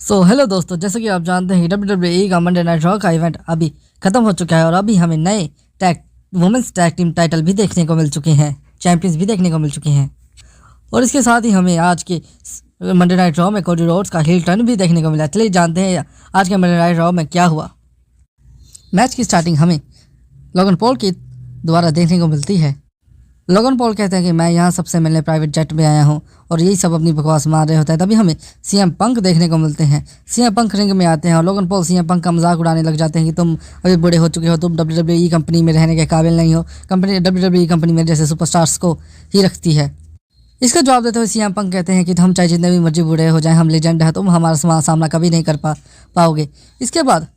Hello दोस्तों, जैसे कि आप जानते हैं WWE का मंडे नाइट रॉ का इवेंट अभी खत्म हो चुका है और अभी हमें नए tag women's tag team title भी देखने को मिल चुके हैं, चैंपियंस भी देखने को मिल चुके हैं। और इसके साथ ही हमें आज के मंडे नाइट रॉ में कोडी रोड्स का हील टर्न भी देखने को मिला। चलिए जानते हैं आज के मंडे नाइट रॉ में क्या हुआ। मैच की स्टार्टिंग हमें लोगन पॉल के द्वारा देखने को मिलती है। लोगन पॉल कहते हैं कि मैं यहाँ सबसे मिलने प्राइवेट जेट में आया हूँ और यही सब अपनी बकवास मार रहे होते हैं। तभी हमें सीएम पंक देखने को मिलते हैं। सीएम पंक रिंग में आते हैं और लोगन पॉल सीएम पंक का मजाक उड़ाने लग जाते हैं कि तुम अभी बूढ़े हो चुके हो, तुम WWE कंपनी में रहने के काबिल नहीं हो, कंपनी WWE कंपनी में जैसे सुपरस्टार्स को ही रखती है। इसका जवाब देते हुए सीएम पंक कहते हैं कि हम चाहे जितने भी मर्जी बूढ़े हो जाएं, हम लेजेंड है, तुम हमारा सामना कभी नहीं कर पाओगे। इसके बाद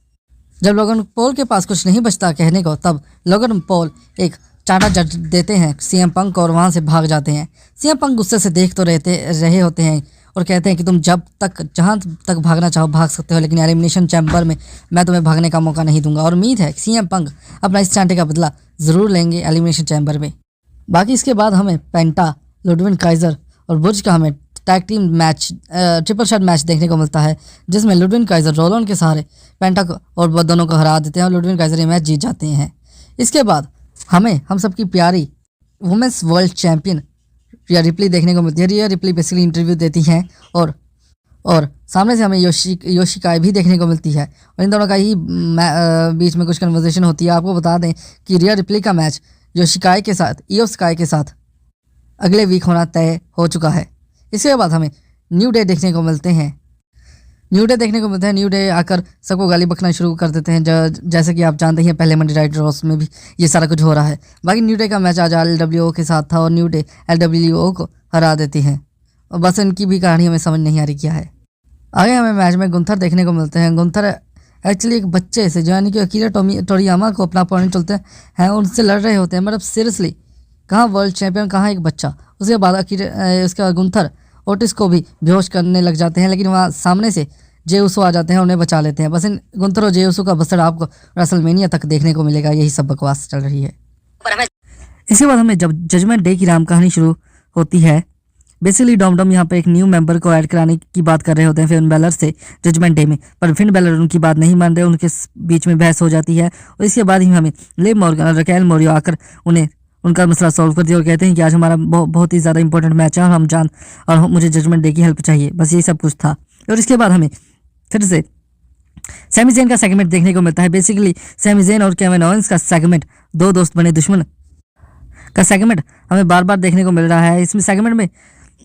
जब लोगन पॉल के पास कुछ नहीं बचता कहने को, तब लोगन पॉल एक चाटा जट देते हैं सीएम पंक को और वहाँ से भाग जाते हैं। सीएम पंक गुस्से से देख तो रहे होते हैं और कहते हैं कि तुम जहाँ तक भागना चाहो भाग सकते हो, लेकिन एलिमिनेशन चैम्बर में मैं तुम्हें भागने का मौका नहीं दूंगा। और उम्मीद है कि सीएम पंक अपना इस चांटे का बदला ज़रूर लेंगे एलिमिनेशन चैम्बर में। बाकी इसके बाद हमें पेंटा, लुडविन काइजर और बुर्ज का हमें tag team match, triple shot match देखने को मिलता है, जिसमें लुडविन काइजर रोलन के सहारे पेंटा को और दोनों को हरा देते हैं और लुडविन काइजर ये मैच जीत जाते हैं। इसके बाद हमें हम सबकी प्यारी वुमेंस वर्ल्ड चैंपियन रिया रिप्ली देखने को मिलती है। रिया रिप्ली बेसिकली इंटरव्यू देती हैं और सामने से हमें योशिकाई भी देखने को मिलती है और इन दोनों का ही बीच में कुछ कन्वर्सेशन होती है। आपको बता दें कि रिया रिप्ली का मैच योशिकाई के साथ, इयो स्काई के साथ अगले वीक होना तय हो चुका है। इसके बाद हमें न्यू डे देखने को मिलते हैं। न्यू डे आकर सबको गाली बकना शुरू कर देते हैं। जैसे कि आप जानते हैं पहले मंडे नाइट रॉ में भी ये सारा कुछ हो रहा है। बाकी न्यू डे का मैच आज LWO के साथ था और न्यू डे LWO को हरा देती हैं और बस इनकी भी कहानी हमें समझ नहीं आ रही क्या है। आगे हमें मैच में गुंथर देखने को मिलते हैं। गुंथर एक्चुअली एक बच्चे से, जो यानी कि अकीरा टोरियामा को अपना अपोनेंट चलते हैं, उनसे लड़ रहे होते हैं। मतलब सीरियसली, कहाँ वर्ल्ड चैंपियन, कहाँ एक बच्चा। उसके बाद उसके बाद गुंथर ओटिस को भी बेहोश करने लग जाते हैं, लेकिन वहाँ सामने से जेउसो आ जाते हैं, उन्हें बचा लेते हैं। बस इन गुंथर और जेउसो का बसड़ आपको रेसलमेनिया तक देखने को मिलेगा। यही सब बकवास चल रही है। इसके बाद हमें जब जजमेंट डे की राम कहानी शुरू होती है, बेसिकली डॉम यहाँ पर एक न्यू मेंबर को ऐड कराने की बात कर रहे होते हैं फिन बैलर से जजमेंट डे में, पर फिन बैलर उनकी बात नहीं मान रहे, उनके बीच में बहस हो जाती है। और इसके बाद ही हमें लिव मॉर्गन और रकेल मोरियो आकर उनका मसला सॉल्व कर दिया और कहते हैं कि आज हमारा बहुत ही ज़्यादा इंपॉर्टेंट मैच है और मुझे जजमेंट डे की हेल्प चाहिए। बस यही सब कुछ था। और इसके बाद हमें फिर से सैमी ज़ेन का सेगमेंट देखने को मिलता है। बेसिकली सैमी ज़ेन और केविन ओवेंस का सेगमेंट, दो दोस्त बने दुश्मन का सेगमेंट हमें बार बार देखने को मिल रहा है। इसमें सेगमेंट में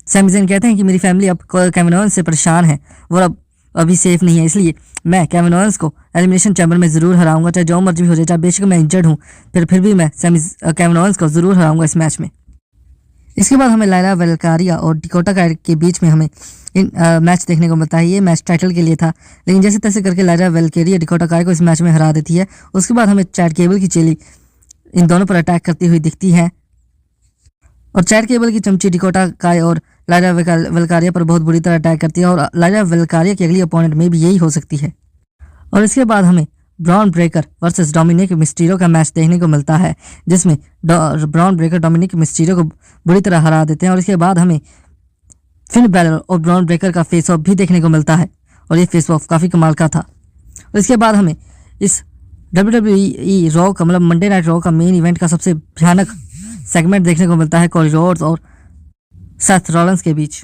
सैमी ज़ेन कहते हैं कि मेरी फैमिली अब केविन ओवेंस से परेशान है, वो अब अभी सेफ नहीं है, इसलिए मैं केविन ओवेंस को एलिमिनेशन चैम्बर में ज़रूर हराऊंगा, चाहे जो मर्जी भी हो जाए, चाहे बेशक मैं इंजर्ड हूँ, फिर भी मैं केविन ओवेंस को ज़रूर हराऊंगा इस मैच में। इसके बाद हमें लायला वेल्कारिया और डिकोटा काई के बीच में हमें मैच देखने को मिलता है। ये मैच टाइटल के लिए था, लेकिन जैसे तैसे करके लायला वेल्कारिया डिकोटा काई को इस मैच में हरा देती है। उसके बाद हमें चैट केबल की चेली इन दोनों पर अटैक करती हुई दिखती है और चैट केबल की चमची डिकोटा काई और लायला वेल्कारिया पर बहुत बुरी तरह अटैक करती है और लायला वेल्कारिया की अगली अपोनेंट में भी यही हो सकती है। और इसके बाद हमें Bron Breakker versus Dominik Mysterio का मैच देखने को मिलता है, जिसमें ब्रॉन ब्रेकर डोमिनिक मिस्टीरियो को बुरी तरह हरा देते हैं। और इसके बाद हमें फिन बैलर और ब्रॉन ब्रेकर का फेस ऑफ भी देखने को मिलता है और ये फेस ऑफ काफ़ी कमाल का था। और इसके बाद हमें इस WWE रॉ का, मतलब मंडे नाइट रॉ का मेन इवेंट का सबसे भयानक सेगमेंट देखने को मिलता है कोडी रोड्स और सेथ रॉलिंस के बीच।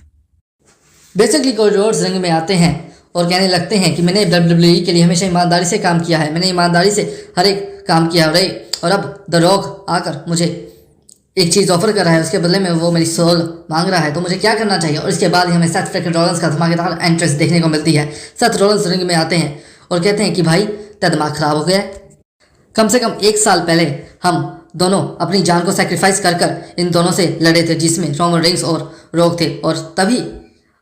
बेसिकली कोडी रोड्स रिंग में आते हैं और कहने लगते हैं कि मैंने WWE के लिए हमेशा ईमानदारी से काम किया है, मैंने ईमानदारी से हर एक काम किया है, और अब द रॉक आकर मुझे एक चीज़ ऑफर कर रहा है, उसके बदले में वो मेरी सोल मांग रहा है, तो मुझे क्या करना चाहिए। और इसके बाद ही हमें सेथ फ्रिकिन रॉलिंस का धमाकेदार एंट्रेंस देखने को मिलती है। सेथ रॉलिंस रिंग में आते हैं और कहते हैं कि भाई तेरा दिमाग खराब हो गया है, कम से कम 1 साल पहले हम दोनों अपनी जान को सेक्रीफाइस कर इन दोनों से लड़े थे, जिसमें रोमन रेंस और रॉक थे, और तभी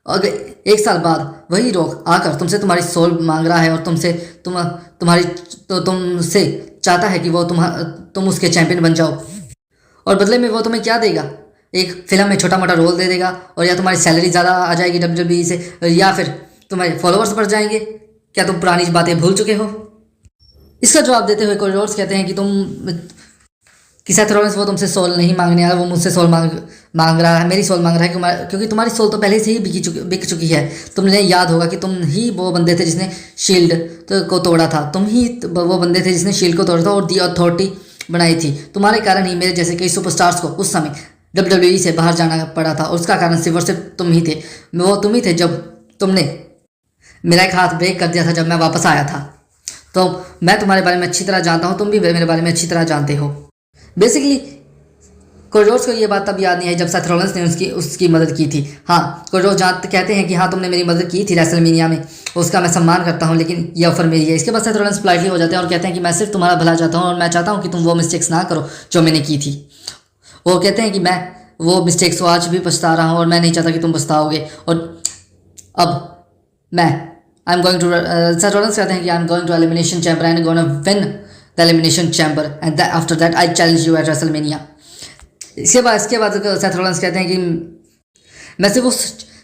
अगर 1 साल बाद वही रॉक आकर तुमसे तुम्हारी सोल मांग रहा है और तुमसे चाहता है कि वो तुम उसके चैंपियन बन जाओ, और बदले में वो तुम्हें क्या देगा, एक फिल्म में छोटा मोटा रोल दे देगा, और या तुम्हारी सैलरी ज़्यादा आ जाएगी WWE से, या फिर तुम्हारे फॉलोअर्स बढ़ जाएंगे। क्या तुम पुरानी बातें भूल चुके हो? इसका जवाब देते हुए कोडी रोड्स कहते हैं कि सेथ रॉलिंस वो तुमसे सोल नहीं मांगने आया, वो मुझसे सोल मांग रहा है, मेरी सोल मांग रहा है क्योंकि तुम्हारी सोल तो पहले से ही बिक चुकी है। तुमने याद होगा कि तुम ही वो बंदे थे जिसने शील्ड को तोड़ा था, तुम ही वो बंदे थे जिसने शील्ड को तोड़ा था और दी अथॉरिटी बनाई थी। तुम्हारे कारण ही मेरे जैसे कई सुपरस्टार्स को उस समय WWE से बाहर जाना पड़ा था, और उसका कारण सिर्फ और सिर्फ तुम ही थे। वो तुम ही थे जब तुमने मेरा एक हाथ ब्रेक कर दिया था जब मैं वापस आया था। तो मैं तुम्हारे बारे में अच्छी तरह जानता हूँ, तुम भी मेरे बारे में अच्छी तरह जानते हो। बेसिकली कोरिडोर्स को ये बात तब याद नहीं है जब सेथ रॉलिंस ने उसकी मदद की थी। हाँ, कोरिडोर्स कहते हैं कि हाँ तुमने मेरी मदद की थी रेसलमेनिया में, उसका मैं सम्मान करता हूँ, लेकिन ये ऑफर मेरी है। इसके बाद सेथ रॉलिंस पोलाइटली हो जाते हैं और कहते हैं कि मैं सिर्फ तुम्हारा भला चाहता हूँ और मैं चाहता हूँ कि तुम वो मिस्टेक्स ना करो जो मैंने की थी। वो कहते हैं कि मैं वो मिस्टेक्स को आज भी पछता रहा हूँ और मैं नहीं चाहता कि तुम पछताओगे। और अब मैं I am going to Seth Rollins कहते हैं कि I am going to elimination chamber and gonna win the elimination chamber and after that I challenge you at WrestleMania. इसके बाद सेथ रॉलिंस कहते हैं कि मैं सिर्फ उस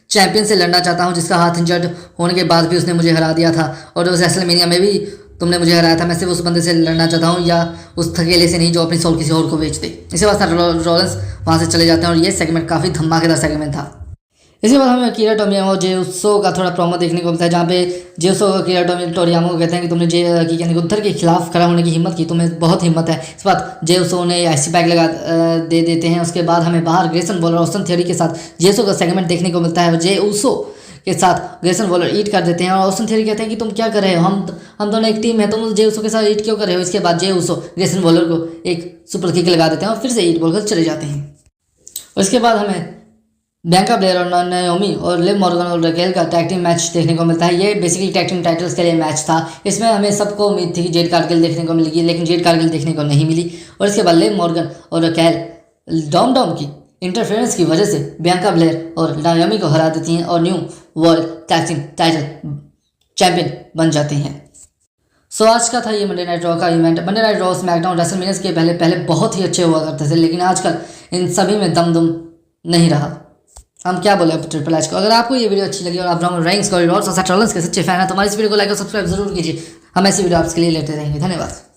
चैंपियन से लड़ना चाहता हूं जिसका हाथ इंजर्ड होने के बाद भी उसने मुझे हरा दिया था, और उस रेसलमेनिया में भी तुमने मुझे हराया था। मैं सिर्फ उस बंदे से लड़ना चाहता हूं, या उस थकेले से नहीं जो अपनी सोल किसी और को बेच दे। इसके बाद सेथ रॉलिंस वहाँ से चले जाते हैं और ये सेगमेंट काफ़ी धमाकेदार सेगमेंट था। इसके बाद हमें अकीरा टोमियामो और जे उसो का थोड़ा प्रोमो देखने को मिलता है, जहाँ पे जे उसो अकीरा टोमियामो को कहते हैं कि तुमने गुंथर के खिलाफ खड़ा होने की हिम्मत की, तुम्हें बहुत हिम्मत है। इस बात जे उसो ने आईसी पैक लगा दे देते हैं। उसके बाद हमें बाहर ग्रेसन वॉलर और ऑस्टिन थियरी के साथ जे उसो का सेगमेंट देखने को मिलता है। जे उसो के साथ ग्रेसन वॉलर ईट कर देते हैं और ऑस्टिन थियरी कहते हैं कि तुम क्या कर रहे हो, हम दोनों एक टीम है, तुम जे उसो के साथ ईट क्यों कर रहे हो। इसके बाद जे उसो ग्रेसन वॉलर को एक सुपर किक लगा देते हैं और फिर से ईट बोलकर चले जाते हैं। और इसके बाद हमें बियांका ब्लेयर और नाओमी और लिव मॉर्गन और रकेल का टैग टीम मैच देखने को मिलता है। ये बेसिकली टैग टीम टाइटल्स के लिए मैच था। इसमें हमें सबको उम्मीद थी कि जेड कारगिल देखने को मिलेगी, लेकिन जेड कारगिल देखने को नहीं मिली। और इसके बाद लिव मॉर्गन और रकेल डॉम की इंटरफेरेंस की वजह से बियांका ब्लेयर और नाओमी को हरा देती हैं और new world tag team title champion बन जाते हैं। सो आज का था ये मंडे नाइट रॉ का event. Monday night raw SmackDown WrestleMania के पहले बहुत ही अच्छे हुआ करते थे, लेकिन आजकल इन सभी में दम नहीं रहा। हम क्या बोले ट्रिपल एच को। अगर आपको ये वीडियो अच्छी लगी और आप रोमन रेंस कॉरिडोर्स और सेथ रॉलिंस के सच्चे फैन हैं तो हमारे इस वीडियो को लाइक और सब्सक्राइब जरूर कीजिए। हम ऐसी वीडियो आपके लिए लेते रहेंगे। धन्यवाद।